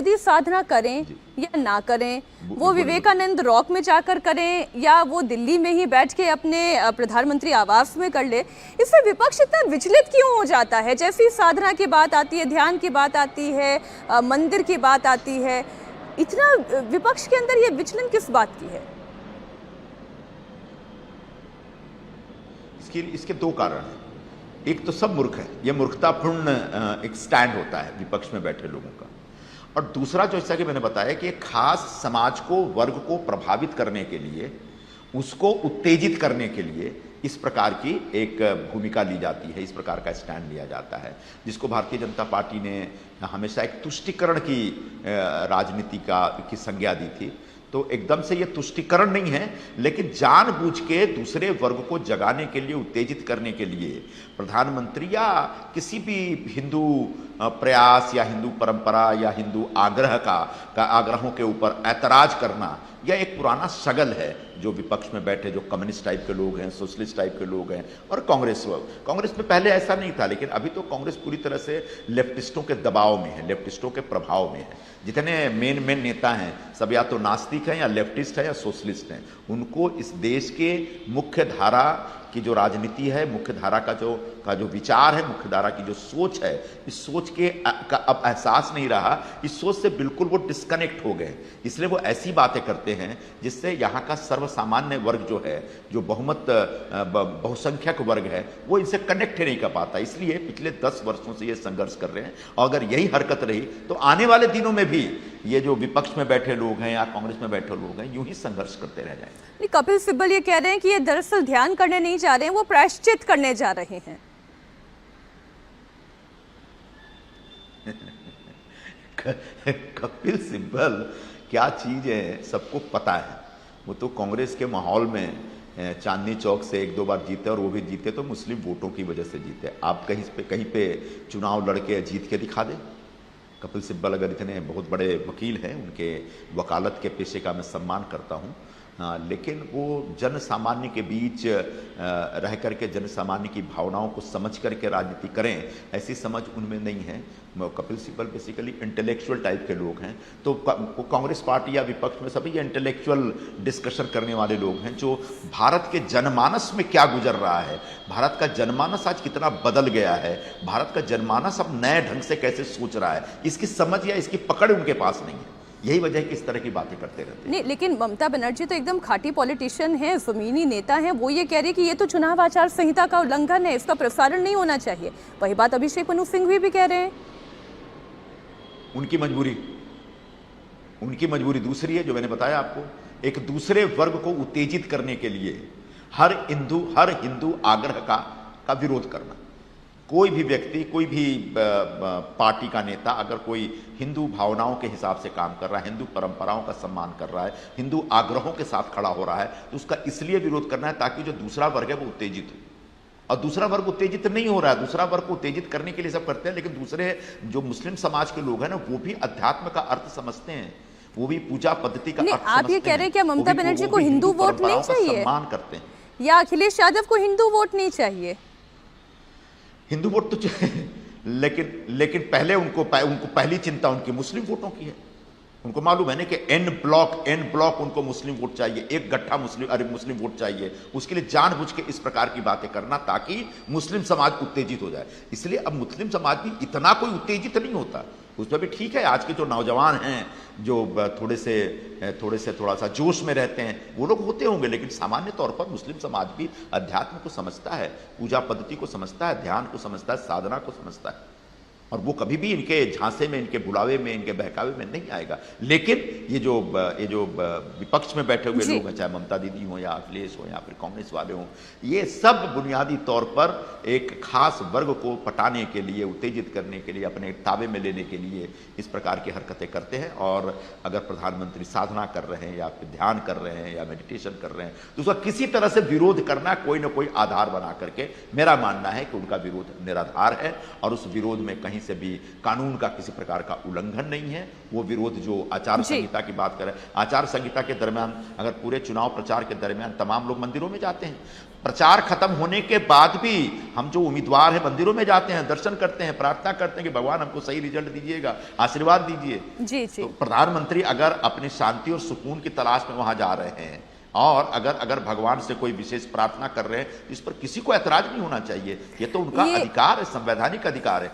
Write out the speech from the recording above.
मोदी साधना करें या ना करें, वो विवेकानंद रॉक में जाकर करें या वो दिल्ली में ही बैठ के अपने प्रधानमंत्री आवास में कर ले, इससे विपक्ष इतना विचलित क्यों हो जाता है? जैसे ही साधना की बात आती है, ध्यान की बात आती है, मंदिर की बात आती है, इतना विपक्ष के अंदर ये विचलन किस बात की है? इसके दो कारण हैं। एक तो सब मूर्ख है, यह मूर्खतापूर्ण एक स्टैंड होता है विपक्ष में बैठे लोगों का। और दूसरा, जो जैसा कि मैंने बताया कि एक खास समाज को, वर्ग को प्रभावित करने के लिए, उसको उत्तेजित करने के लिए इस प्रकार की एक भूमिका ली जाती है, इस प्रकार का स्टैंड लिया जाता है, जिसको भारतीय जनता पार्टी ने हमेशा एक तुष्टीकरण की राजनीति की संज्ञा दी थी। तो एकदम से ये तुष्टीकरण नहीं है, लेकिन जानबूझ के दूसरे वर्ग को जगाने के लिए, उत्तेजित करने के लिए प्रधानमंत्री या किसी भी हिंदू प्रयास या हिंदू परंपरा या हिंदू आग्रहों के ऊपर ऐतराज करना, यह एक पुराना शगल है जो विपक्ष में बैठे, जो कम्युनिस्ट टाइप के लोग हैं, सोशलिस्ट टाइप के लोग हैं, और कांग्रेस में पहले ऐसा नहीं था, लेकिन अभी तो कांग्रेस पूरी तरह से लेफ्टिस्टों के दबाव में है, लेफ्टिस्टों के प्रभाव में है। जितने मेन नेता हैं सब या तो नास्तिक हैं या लेफ्टिस्ट हैं या सोशलिस्ट हैं। उनको इस देश के मुख्य धारा की जो राजनीति है, मुख्य धारा का जो विचार है, मुख्य धारा की जो सोच है, इस सोच का अब एहसास नहीं रहा। इस सोच से बिल्कुल वो डिस्कनेक्ट हो गए, इसलिए वो ऐसी बातें करते हैं जिससे यहाँ का सर्वसामान्य वर्ग जो है, जो बहुसंख्यक वर्ग है, वो इनसे कनेक्ट ही नहीं कर पाता। इसलिए पिछले 10 वर्षों से ये संघर्ष कर रहे हैं, और अगर यही हरकत रही तो आने वाले दिनों में भी ये जो विपक्ष में बैठे लोग हैं या कांग्रेस में बैठे लोग हैं, यूं ही संघर्ष करते रह जाएंगे। कपिल सिब्बल ये कह रहे हैं कि ये दरअसल ध्यान करने नहीं जा रहे हैं, वो प्रायश्चित करने जा रहे हैं। कपिल सिब्बल क्या चीज है सबको पता है। वो तो कांग्रेस के माहौल में चांदनी चौक से 1-2 बार जीते, और वो भी जीते तो मुस्लिम वोटों की वजह से जीते। आप कहीं पे चुनाव लड़के जीत के दिखा दे। कपिल सिब्बल अगर इतने बहुत बड़े वकील हैं, उनके वकालत के पेशे का मैं सम्मान करता हूँ, लेकिन वो जन सामान्य के बीच रह करके जन सामान्य की भावनाओं को समझ करके राजनीति करें, ऐसी समझ उनमें नहीं है। Kapil Sibal basically intellectual type के लोग हैं। तो कांग्रेस पार्टी या विपक्ष में सभी ये इंटेलेक्चुअल डिस्कशन करने वाले लोग हैं, जो भारत के जनमानस में क्या गुजर रहा है, भारत का जनमानस आज कितना बदल गया है, भारत का जनमानस अब नए ढंग से कैसे सोच रहा है, इसकी समझ या इसकी पकड़ उनके पास नहीं है। यही वजह है कि इस तरह की बातें करते रहते हैं। नहीं, लेकिन ममता बनर्जी तो एकदम खाटी पॉलिटिशियन है, जमीनी नेता है। वो ये कह रही कि ये तो चुनाव आचार संहिता का उल्लंघन है, इसका प्रसारण नहीं होना चाहिए। वही बात अभिषेक मनु सिंघवी भी कह रहे हैं। उनकी मजबूरी दूसरी है, जो मैंने बताया आपको। एक दूसरे वर्ग को उत्तेजित करने के लिए हर हिंदू आग्रह का विरोध करना। कोई भी व्यक्ति, कोई भी पार्टी का नेता अगर कोई हिंदू भावनाओं के हिसाब से काम कर रहा है, हिंदू परंपराओं का सम्मान कर रहा है, हिंदू आग्रहों के साथ खड़ा हो रहा है, तो उसका इसलिए विरोध करना है ताकि जो दूसरा वर्ग है वो उत्तेजित हो। और दूसरा वर्ग उत्तेजित नहीं हो रहा है। दूसरा वर्ग को उत्तेजित करने के लिए सब करते हैं, लेकिन दूसरे जो मुस्लिम समाज के लोग हैं ना, वो भी अध्यात्म का अर्थ समझते हैं, वो भी पूजा पद्धति का अर्थ समझते हैं। आप ये कह रहे हैं क्या ममता बनर्जी को हिंदू वोट नहीं चाहिए, सम्मान करते हैं, या अखिलेश यादव को हिंदू वोट नहीं चाहिए? हिंदू वोट तो चाहिए, लेकिन पहले उनको पहली चिंता उनकी मुस्लिम वोटों की है। उनको मालूम है ना कि एन ब्लॉक उनको मुस्लिम वोट चाहिए, एक गट्ठा मुस्लिम वोट चाहिए। उसके लिए जानबूझ के इस प्रकार की बातें करना ताकि मुस्लिम समाज उत्तेजित हो जाए। इसलिए अब मुस्लिम समाज भी इतना कोई उत्तेजित नहीं होता। उसमें भी ठीक है, आज के जो नौजवान हैं, जो थोड़ा सा जोश में रहते हैं, वो लोग होते होंगे, लेकिन सामान्य तौर पर मुस्लिम समाज भी अध्यात्म को समझता है, पूजा पद्धति को समझता है, ध्यान को समझता है, साधना को समझता है, और वो कभी भी इनके झांसे में, इनके बुलावे में, इनके बहकावे में नहीं आएगा। लेकिन ये जो विपक्ष में बैठे हुए लोग हैं, चाहे ममता दीदी हो या अखिलेश हो या फिर कांग्रेस वाले हों, ये सब बुनियादी तौर पर एक खास वर्ग को पटाने के लिए, उत्तेजित करने के लिए, अपने ताबे में लेने के लिए इस प्रकार की हरकतें करते हैं। और अगर प्रधानमंत्री साधना कर रहे हैं या फिर ध्यान कर रहे हैं या मेडिटेशन कर रहे हैं, तो उसका किसी तरह से विरोध करना कोई ना कोई आधार बना करके, मेरा मानना है कि उनका विरोध निराधार है, और उस विरोध में कहीं कहीं से भी कानून का किसी प्रकार का उल्लंघन नहीं है। वो विरोध जो आचार जी। संहिता की बात करें, आचार संहिता के दरमियान अगर पूरे चुनाव प्रचार के दरमियान तमाम लोग मंदिरों में जाते हैं, प्रचार खत्म होने के बाद भी हम जो उम्मीदवार हैं मंदिरों में जाते हैं, दर्शन करते हैं, प्रार्थना करते हैं कि भगवान हमको सही रिजल्ट दीजिएगा, आशीर्वाद दीजिए। जी जी तो प्रधानमंत्री अगर अपनी शांति और सुकून की तलाश में वहां जा रहे हैं और अगर भगवान से कोई विशेष प्रार्थना कर रहे हैं, इस पर किसी को ऐतराज नहीं होना चाहिए। ये तो उनका ये अधिकार है, संवैधानिक अधिकार है।